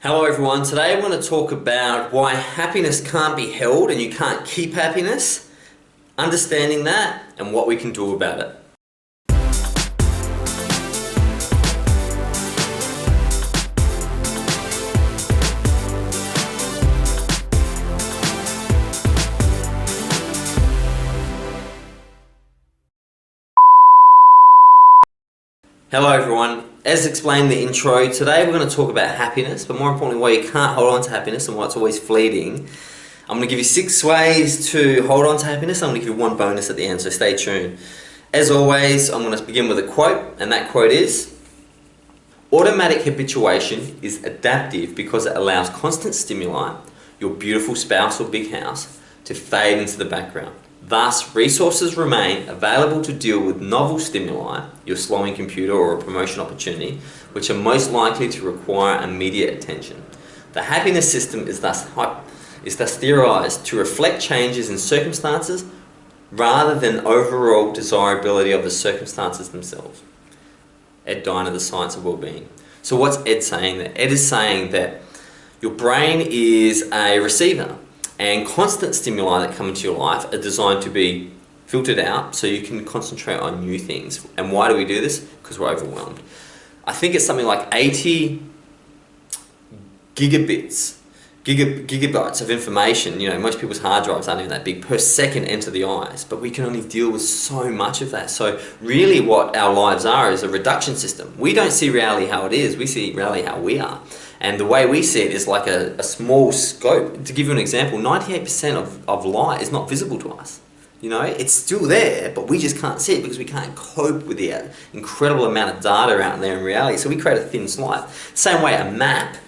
Hello everyone, today I want to talk about why happiness can't be held and you can't keep happiness, understanding that and what we can do about it. Hello everyone, as explained in the intro, today we're going to talk about happiness, but more importantly why you can't hold on to happiness and why it's always fleeting. I'm going to give you 6 ways to hold on to happiness. I'm going to give you one bonus at the end, so stay tuned. As always, I'm going to begin with a quote, and that quote is, "Automatic habituation is adaptive because it allows constant stimuli, your beautiful spouse or big house, to fade into the background. Thus, resources remain available to deal with novel stimuli, your slowing computer or a promotion opportunity, which are most likely to require immediate attention. The happiness system is thus theorized to reflect changes in circumstances rather than overall desirability of the circumstances themselves." Ed Diner, The Science of Wellbeing. So what's Ed saying there? Ed is saying that your brain is a receiver, and constant stimuli that come into your life are designed to be filtered out so you can concentrate on new things. And why do we do this? Because we're overwhelmed. I think it's something like 80 gigabytes of information. You know, most people's hard drives aren't even that big per second enter the eyes, but we can only deal with so much of that. So really what our lives are is a reduction system. We don't see reality how it is, we see reality how we are. And the way we see it is like a small scope. To give you an example, 98% of light is not visible to us. You know, it's still there, but we just can't see it because we can't cope with the incredible amount of data out there in reality. So we create a thin slide. Same way a map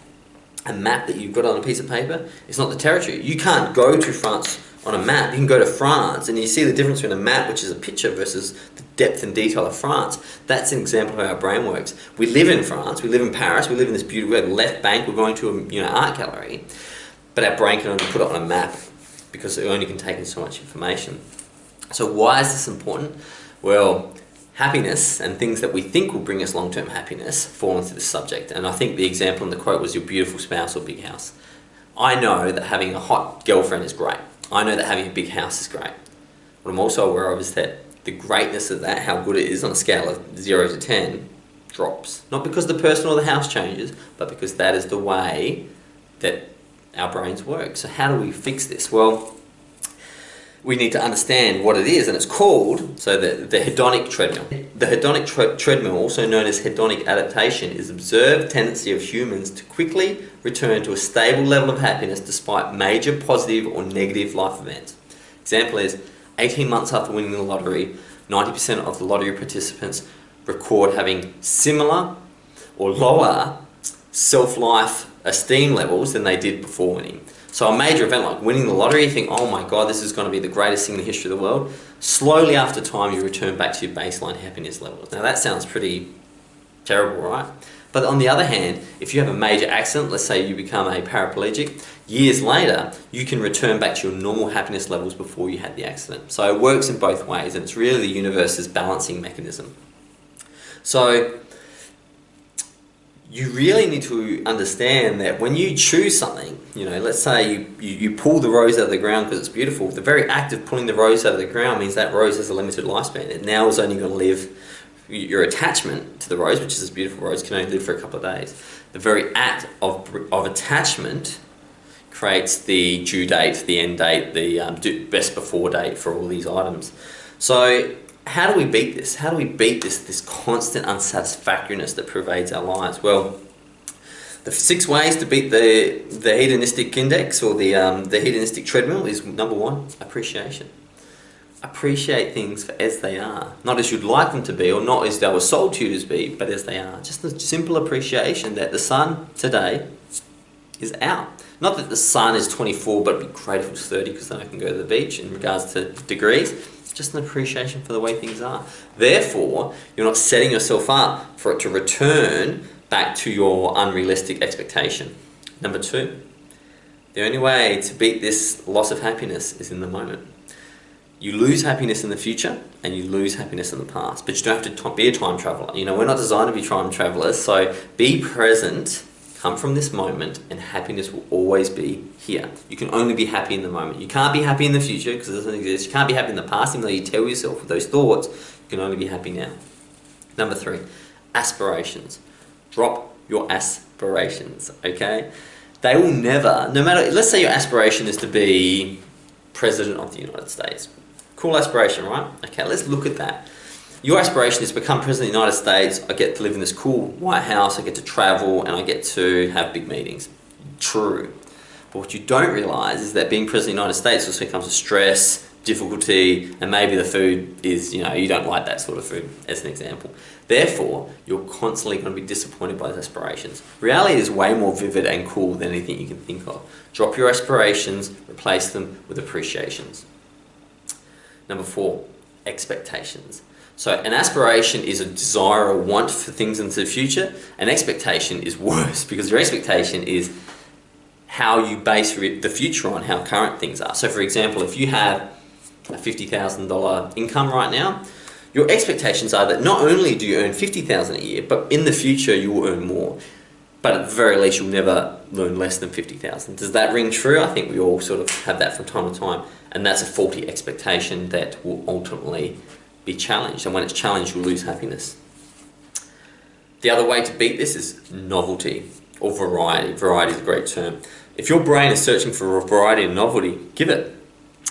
that you've got on a piece of paper is not the territory. You can't go to France on a map. You can go to France and you see the difference between a map, which is a picture, versus the depth and detail of France. That's an example of how our brain works. We live in France, we live in Paris, we live in this beautiful, we have a left bank, we're going to a art gallery, but our brain can only put it on a map because it only can take in so much information. So why is this important? Well, happiness and things that we think will bring us long-term happiness fall into this subject. And I think the example in the quote was your beautiful spouse or big house. I know that having a hot girlfriend is great. I know that having a big house is great. What I'm also aware of is that the greatness of that, how good it is on a scale of 0 to 10, drops. Not because the person or the house changes, but because that is the way that our brains work. So how do we fix this? Well, we need to understand what it is, and it's called, so the hedonic treadmill. The hedonic treadmill, also known as hedonic adaptation, is observed tendency of humans to quickly return to a stable level of happiness despite major positive or negative life events. Example is, 18 months after winning the lottery, 90% of the lottery participants record having similar or lower self-life esteem levels than they did before winning. So a major event like winning the lottery, you think, oh my God, this is going to be the greatest thing in the history of the world. Slowly after time, you return back to your baseline happiness levels. Now that sounds pretty terrible, right? But on the other hand, if you have a major accident, let's say you become a paraplegic, years later, you can return back to your normal happiness levels before you had the accident. So it works in both ways, and it's really the universe's balancing mechanism. So you really need to understand that when you choose something, let's say you pull the rose out of the ground because it's beautiful, the very act of pulling the rose out of the ground means that rose has a limited lifespan. It now is only going to live, your attachment to the rose, which is this beautiful rose, can only live for a couple of days. The very act of attachment creates the due date, the end date, the best before date for all these items. So how do we beat this? How do we beat this constant unsatisfactoriness that pervades our lives? Well, the 6 ways to beat the hedonistic index or the hedonistic treadmill is, number 1, appreciation. Appreciate things for as they are. Not as you'd like them to be, or not as they were sold to you to be, but as they are. Just a simple appreciation that the sun today is out. Not that the sun is 24, but it'd be great if it was 30 because then I can go to the beach in regards to degrees. Just an appreciation for the way things are. Therefore, you're not setting yourself up for it to return back to your unrealistic expectation. Number 2, the only way to beat this loss of happiness is in the moment. You lose happiness in the future and you lose happiness in the past, but you don't have to be a time traveler. We're not designed to be time travelers, so be present come from this moment, and happiness will always be here. You can only be happy in the moment. You can't be happy in the future because it doesn't exist. You can't be happy in the past, even though you tell yourself with those thoughts. You can only be happy now. Number 3, aspirations. Drop your aspirations, okay? They will never, no matter, let's say your aspiration is to be President of the United States. Cool aspiration, right? Okay, let's look at that. Your aspiration is to become President of the United States. I get to live in this cool White House, I get to travel, and I get to have big meetings. True. But what you don't realize is that being President of the United States also comes with stress, difficulty, and maybe the food is, you don't like that sort of food, as an example. Therefore, you're constantly going to be disappointed by those aspirations. Reality is way more vivid and cool than anything you can think of. Drop your aspirations, replace them with appreciations. Number 4, expectations. So an aspiration is a desire or want for things into the future. An expectation is worse because your expectation is how you base the future on how current things are. So for example, if you have a $50,000 income right now, your expectations are that not only do you earn $50,000 a year, but in the future you will earn more. But at the very least, you'll never earn less than $50,000. Does that ring true? I think we all sort of have that from time to time. And that's a faulty expectation that will ultimately be challenged. And when it's challenged, you'll lose happiness. The other way to beat this is novelty or variety. Variety is a great term. If your brain is searching for variety and novelty, give it.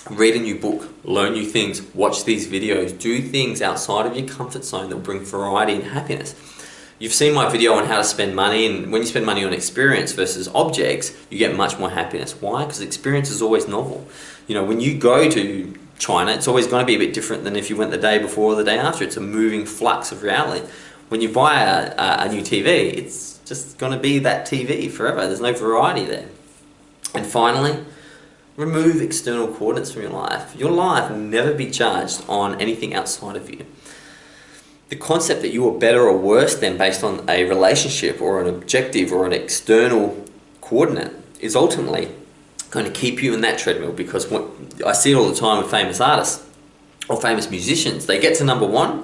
Read a new book, learn new things, watch these videos, do things outside of your comfort zone that will bring variety and happiness. You've seen my video on how to spend money, and when you spend money on experience versus objects, you get much more happiness. Why? Because experience is always novel. When you go to China, it's always going to be a bit different than if you went the day before or the day after. It's a moving flux of reality. When you buy a new TV, it's just going to be that TV forever. There's no variety there. And finally, remove external coordinates from your life. Your life will never be judged on anything outside of you. The concept that you are better or worse than based on a relationship or an objective or an external coordinate is ultimately going to keep you in that treadmill, because I see it all the time with famous artists or famous musicians. They get to number 1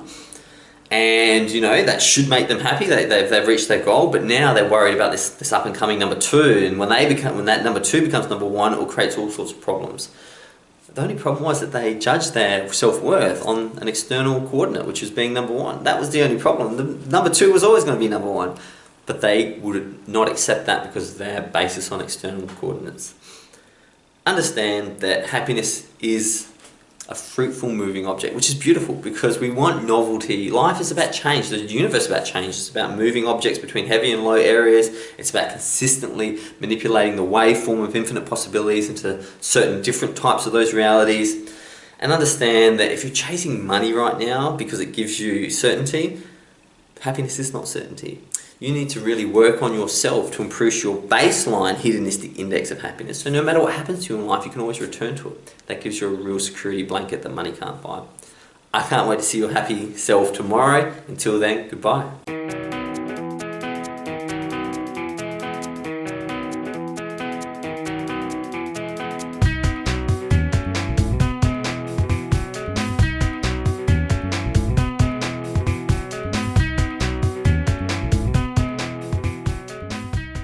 and that should make them happy. They've reached their goal, but now they're worried about this up and coming number 2, and when that number 2 becomes number 1, it will create all sorts of problems. The only problem was that they judged their self-worth on an external coordinate, which was being number 1. That was the only problem. The number 2 was always going to be number 1, but they would not accept that because of their basis on external coordinates. Understand that happiness is a fruitful moving object, which is beautiful because we want novelty. Life is about change. The universe is about change. It's about moving objects between heavy and low areas. It's about consistently manipulating the waveform of infinite possibilities into certain different types of those realities. And understand that if you're chasing money right now because it gives you certainty, happiness is not certainty. You need to really work on yourself to improve your baseline hedonistic index of happiness. So no matter what happens to you in life, you can always return to it. That gives you a real security blanket that money can't buy. I can't wait to see your happy self tomorrow. Until then, goodbye.